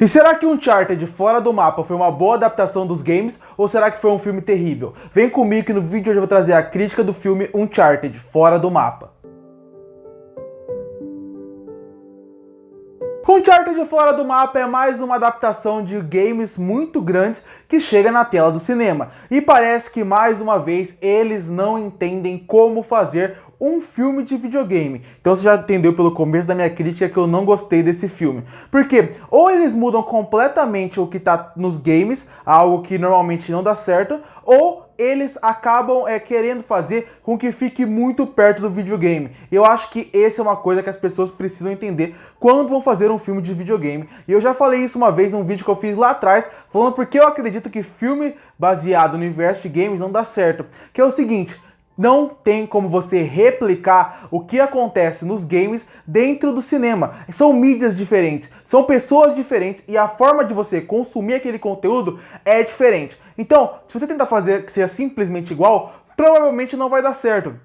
E será que Uncharted Fora do Mapa foi uma boa adaptação dos games ou será que foi um filme terrível? Vem comigo que no vídeo de hoje eu vou trazer a crítica do filme Uncharted Fora do Mapa. Uncharted Fora do Mapa é mais uma adaptação de games muito grandes que chega na tela do cinema. E parece que mais uma vez eles não entendem como fazer um filme de videogame. Então você já entendeu pelo começo da minha crítica que eu não gostei desse filme. Porque ou eles mudam completamente o que tá nos games, algo que normalmente não dá certo, ou eles acabam querendo fazer com que fique muito perto do videogame. Eu acho que essa é uma coisa que as pessoas precisam entender quando vão fazer um filme de videogame. E eu já falei isso uma vez num vídeo que eu fiz lá atrás, falando porque eu acredito que filme baseado no universo de games não dá certo. Que é o seguinte: não tem como você replicar o que acontece nos games dentro do cinema. São mídias diferentes, são pessoas diferentes e a forma de você consumir aquele conteúdo é diferente. Então, se você tentar fazer que seja simplesmente igual, provavelmente não vai dar certo.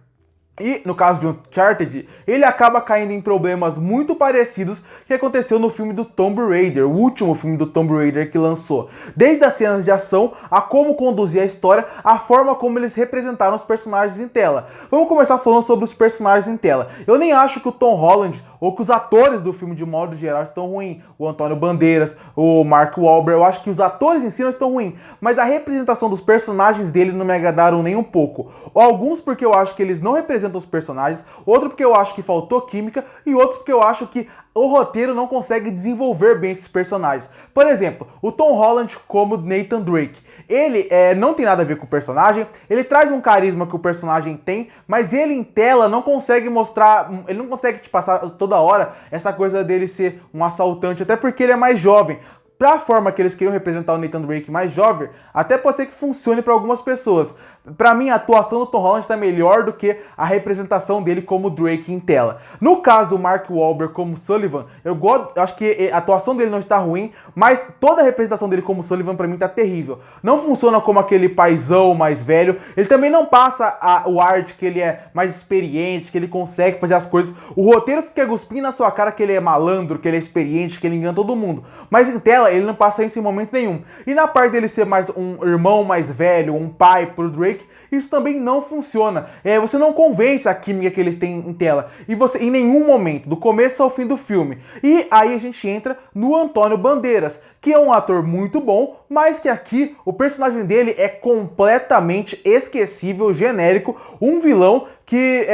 E no caso de Uncharted, ele acaba caindo em problemas muito parecidos que aconteceu no filme do Tomb Raider, o último filme do Tomb Raider que lançou. Desde as cenas de ação, a como conduzir a história, a forma como eles representaram os personagens em tela. Vamos começar falando sobre os personagens em tela. Eu nem acho que o Tom Holland ou que os atores do filme de modo geral estão ruins. O Antônio Bandeiras, o Mark Wahlberg, eu acho que os atores em si não estão ruins, mas a representação dos personagens dele não me agradaram nem um pouco. Alguns porque eu acho que eles não representam os personagens, outro porque eu acho que faltou química e outros porque eu acho que o roteiro não consegue desenvolver bem esses personagens. Por exemplo, o Tom Holland como Nathan Drake. Ele não tem nada a ver com o personagem, ele traz um carisma que o personagem tem, mas ele em tela não consegue mostrar, ele não consegue te passar toda hora essa coisa dele ser um assaltante, até porque ele é mais jovem. Pra forma que eles queriam representar o Nathan Drake mais jovem, até pode ser que funcione para algumas pessoas. Pra mim, a atuação do Tom Holland está melhor do que a representação dele como Drake em tela. No caso do Mark Wahlberg como Sullivan, eu acho que a atuação dele não está ruim, mas toda a representação dele como Sullivan pra mim tá terrível. Não funciona como aquele paizão mais velho, ele também não passa o ar de que ele é mais experiente, que ele consegue fazer as coisas. O roteiro fica cuspindo na sua cara que ele é malandro, que ele é experiente, que ele engana todo mundo. Mas em tela, ele não passa isso em momento nenhum. E na parte dele ser mais um irmão mais velho, um pai pro Drake, isso também não funciona. Você não convence a química que eles têm em tela. E você, em nenhum momento, do começo ao fim do filme. E aí a gente entra no Antônio Bandeiras, que é um ator muito bom, mas que aqui o personagem dele é completamente esquecível, genérico, um vilão que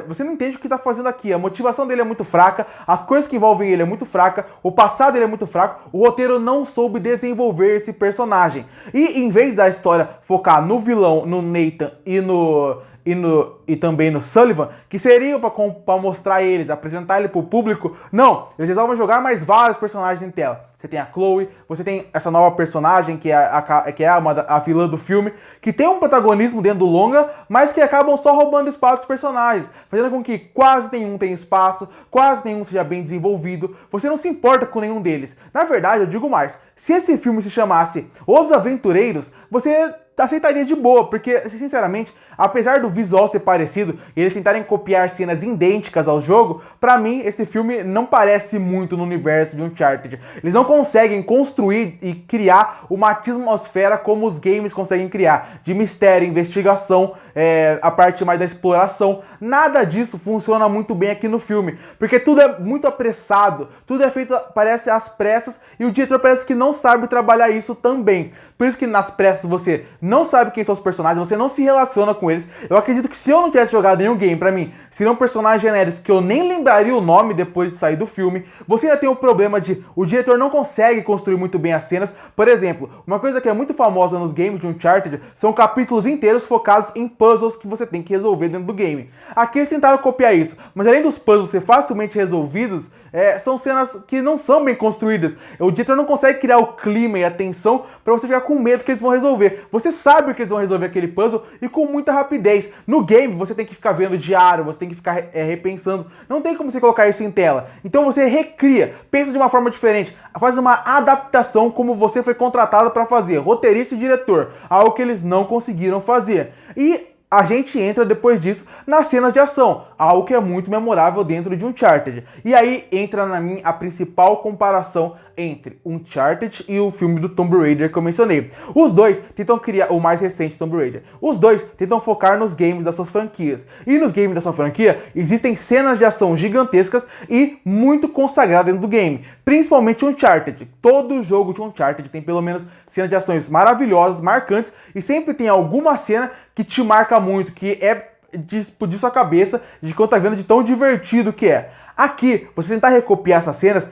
você não entende o que tá fazendo aqui. A motivação dele é muito fraca, as coisas que envolvem ele é muito fraca, o passado dele é muito fraco, o roteiro não soube desenvolver esse personagem. E em vez da história focar no vilão, no Nathan e também no Sullivan, que seriam para mostrar eles, apresentar ele pro público, não, eles resolvem jogar mais vários personagens em tela. Você tem a Chloe, você tem essa nova personagem que é a vilã do filme, que tem um protagonismo dentro do longa, mas que acabam só roubando espaço dos personagens, fazendo com que quase nenhum tenha espaço, quase nenhum seja bem desenvolvido, você não se importa com nenhum deles. Na verdade, eu digo mais, se esse filme se chamasse Os Aventureiros, você aceitaria de boa, porque, sinceramente, apesar do visual ser parecido e eles tentarem copiar cenas idênticas ao jogo, pra mim esse filme não parece muito no universo de Uncharted. Eles não conseguem construir e criar uma atmosfera como os games conseguem criar, de mistério, investigação, a parte mais da exploração. Nada disso funciona muito bem aqui no filme, porque tudo é muito apressado, tudo é feito, parece às pressas, e o diretor parece que não sabe trabalhar isso também. Por isso que nas pressas você não sabe quem são os personagens, você não se relaciona com eles. Eu acredito que se eu não tivesse jogado nenhum game, pra mim, seriam personagens genéricos que eu nem lembraria o nome depois de sair do filme. Você ainda tem o problema de o diretor não consegue construir muito bem as cenas. Por exemplo, uma coisa que é muito famosa nos games de Uncharted são capítulos inteiros focados em puzzles que você tem que resolver dentro do game. Aqui eles tentaram copiar isso, mas além dos puzzles ser facilmente resolvidos, são cenas que não são bem construídas. O diretor não consegue criar o clima e a tensão pra você ficar com medo que eles vão resolver. Você sabe que eles vão resolver aquele puzzle e com muita rapidez. No game você tem que ficar vendo diário, você tem que ficar repensando. Não tem como você colocar isso em tela. Então você recria, pensa de uma forma diferente, faz uma adaptação como você foi contratado pra fazer, roteirista e diretor, algo que eles não conseguiram fazer. E a gente entra depois disso nas cenas de ação, algo que é muito memorável dentro de Uncharted. E aí entra na minha a principal comparação entre Uncharted e o filme do Tomb Raider que eu mencionei. Os dois tentam criar, o mais recente Tomb Raider, os dois tentam focar nos games das suas franquias. E nos games da sua franquia existem cenas de ação gigantescas e muito consagradas dentro do game. Principalmente Uncharted. Todo jogo de Uncharted tem pelo menos cenas de ações maravilhosas, marcantes, e sempre tem alguma cena que te marca muito, que é de explodir sua cabeça de quando tá vendo de tão divertido que é. Aqui, você tentar recopiar essas cenas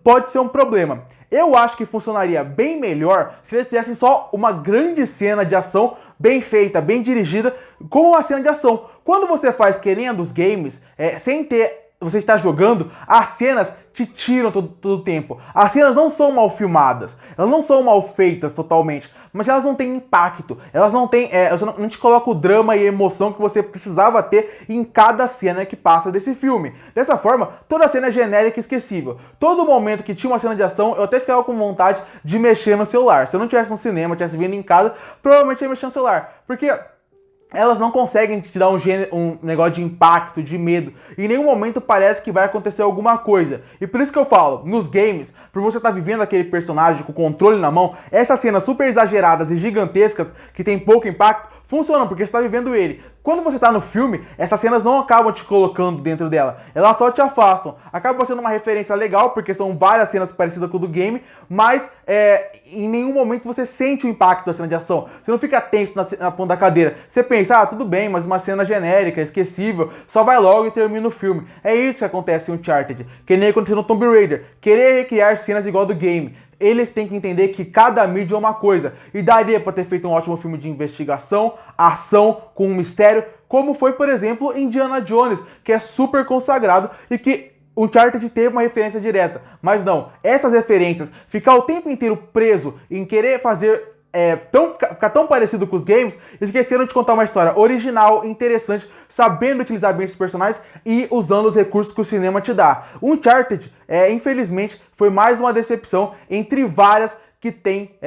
pode ser um problema. Eu acho que funcionaria bem melhor se eles fizessem só uma grande cena de ação bem feita, bem dirigida, como uma cena de ação. Quando você faz querendo os games, sem ter você está jogando, as cenas te tiram todo o tempo. As cenas não são mal filmadas, elas não são mal feitas totalmente, mas elas não têm impacto, elas não têm, não te coloca o drama e a emoção que você precisava ter em cada cena que passa desse filme. Dessa forma, toda cena é genérica e esquecível. Todo momento que tinha uma cena de ação, eu até ficava com vontade de mexer no celular. Se eu não estivesse no cinema, estivesse vendo em casa, provavelmente ia mexer no celular, porque elas não conseguem te dar um negócio de impacto, de medo. Em nenhum momento parece que vai acontecer alguma coisa. E por isso que eu falo, nos games, por você estar vivendo aquele personagem com o controle na mão, essas cenas super exageradas e gigantescas, que tem pouco impacto, funcionam, porque você está vivendo ele. Quando você está no filme, essas cenas não acabam te colocando dentro dela, elas só te afastam. Acaba sendo uma referência legal, porque são várias cenas parecidas com o do game, mas em nenhum momento você sente o impacto da cena de ação. Você não fica tenso na ponta da cadeira. Você pensa, tudo bem, mas uma cena genérica, esquecível, só vai logo e termina o filme. É isso que acontece em Uncharted, que nem aconteceu no Tomb Raider. Querer recriar cenas igual do game. Eles têm que entender que cada mídia é uma coisa. E daria para ter feito um ótimo filme de investigação, ação, com um mistério, como foi, por exemplo, Indiana Jones, que é super consagrado e que Uncharted teve uma referência direta. Mas não, essas referências, ficar o tempo inteiro preso em querer fazer ficar tão parecido com os games, esqueceram de contar uma história original, interessante, sabendo utilizar bem esses personagens e usando os recursos que o cinema te dá. Uncharted, infelizmente, foi mais uma decepção entre várias que tem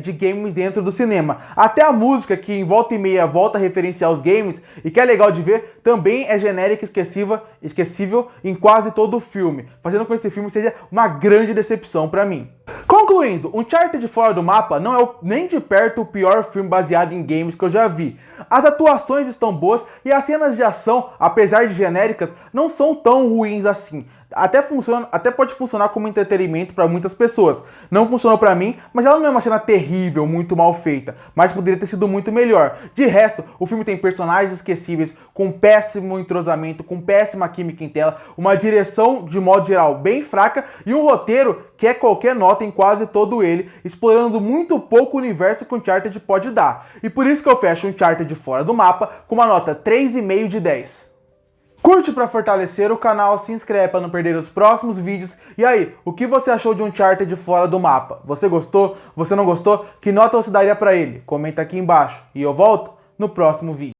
de games dentro do cinema. Até a música, que em volta e meia volta a referenciar os games, e que é legal de ver, também é genérica e esquecível em quase todo o filme, fazendo com que esse filme seja uma grande decepção pra mim. Concluindo, Uncharted Fora do Mapa não é nem de perto o pior filme baseado em games que eu já vi. As atuações estão boas e as cenas de ação, apesar de genéricas, não são tão ruins assim. Até pode funcionar como entretenimento para muitas pessoas. Não funcionou para mim, mas ela não é uma cena terrível, muito mal feita, mas poderia ter sido muito melhor. De resto, o filme tem personagens esquecíveis, com péssimo entrosamento, com péssima química em tela, uma direção, de modo geral, bem fraca e um roteiro que é qualquer nota em quase todo ele, explorando muito pouco o universo que o Uncharted pode dar. E por isso que eu fecho o Uncharted Fora do Mapa com uma nota 3,5 de 10. Curte para fortalecer o canal, se inscreve para não perder os próximos vídeos. E aí, o que você achou de Uncharted Fora do Mapa? Você gostou? Você não gostou? Que nota você daria para ele? Comenta aqui embaixo. E eu volto no próximo vídeo.